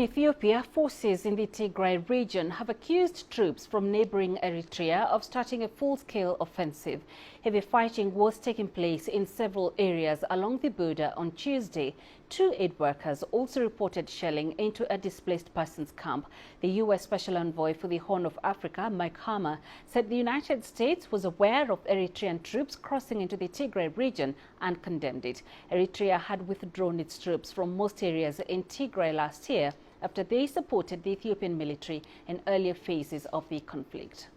Ethiopia, forces in the Tigray region have accused troops from neighboring Eritrea of starting a full-scale offensive. Heavy fighting was taking place in several areas along the border on Tuesday. 2 aid workers also reported shelling into a displaced persons camp. The U.S. Special Envoy for the Horn of Africa, Mike Hammer, said the United States was aware of Eritrean troops crossing into the Tigray region and condemned it. Eritrea had withdrawn its troops from most areas in Tigray last year after they supported the Ethiopian military in earlier phases of the conflict.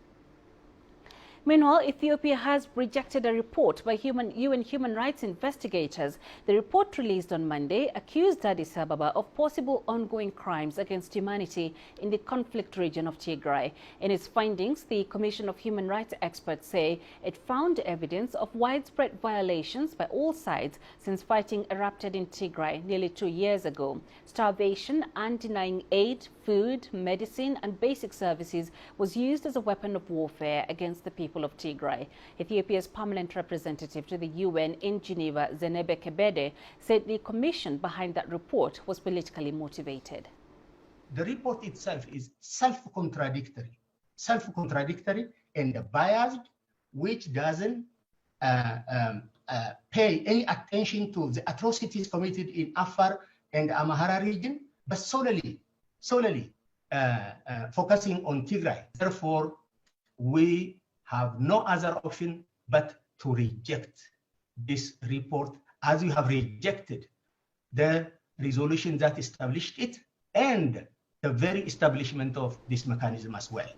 Meanwhile, Ethiopia has rejected a report by UN human rights investigators. The report released on Monday accused Addis Ababa of possible ongoing crimes against humanity in the conflict region of Tigray. In its findings, the Commission of Human Rights experts say it found evidence of widespread violations by all sides since fighting erupted in Tigray nearly 2 years ago. Starvation and denying aid, food, medicine and basic services was used as a weapon of warfare against the people of Tigray. Ethiopia's permanent representative to the UN in Geneva, Zenebe Kebede, said the commission behind that report was politically motivated. The report itself is self-contradictory and biased, which doesn't pay any attention to the atrocities committed in Afar and Amhara region, but solely focusing on Tigray. Therefore, we have no other option but to reject this report, as we have rejected the resolution that established it and the very establishment of this mechanism as well.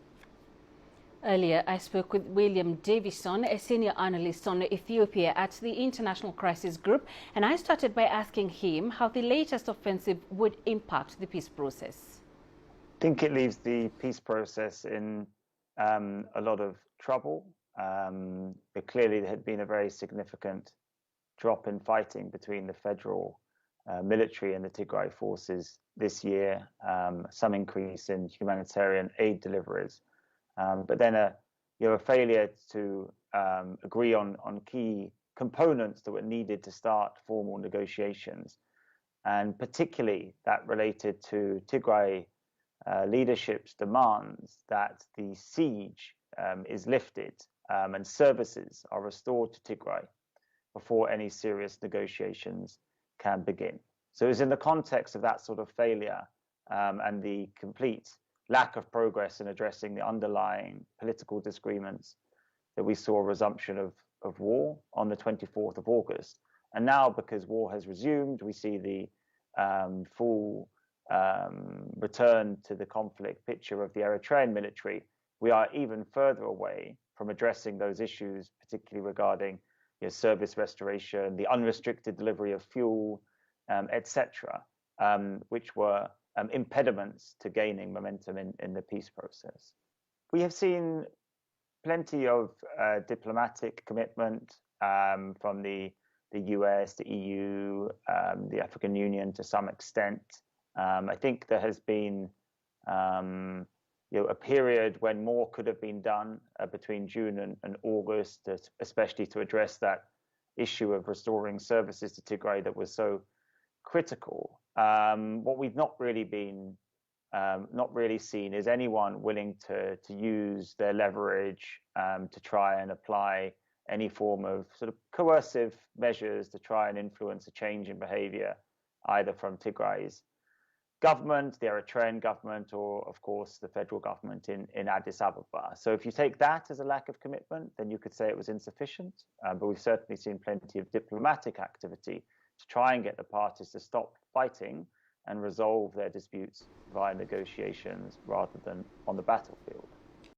Earlier, I spoke with William Davison, a senior analyst on Ethiopia at the International Crisis Group, and I started by asking him how the latest offensive would impact the peace process. I think it leaves the peace process in a lot of trouble. But clearly there had been a very significant drop in fighting between the federal military and the Tigray forces this year, some increase in humanitarian aid deliveries, but then a failure to agree on key components that were needed to start formal negotiations, and particularly that related to Tigray leadership's demands that the siege is lifted and services are restored to Tigray before any serious negotiations can begin. So it's in the context of that sort of failure and the complete lack of progress in addressing the underlying political disagreements that we saw a resumption of war on the 24th of August. And now, because war has resumed, we see the full return to the conflict picture of the Eritrean military. We are even further away from addressing those issues, particularly regarding service restoration, the unrestricted delivery of fuel, etc., which were impediments to gaining momentum in the peace process. We have seen plenty of diplomatic commitment from the US, the EU, the African Union to some extent. I think there has been a period when more could have been done between June and August, especially to address that issue of restoring services to Tigray that was so critical. What we've not really seen is anyone willing to use their leverage to try and apply any form of sort of coercive measures to try and influence a change in behavior, either from Tigray's government, the Eritrean government, or of course the federal government in Addis Ababa. So if you take that as a lack of commitment, then you could say it was insufficient, but we've certainly seen plenty of diplomatic activity to try and get the parties to stop fighting and resolve their disputes via negotiations rather than on the battlefield.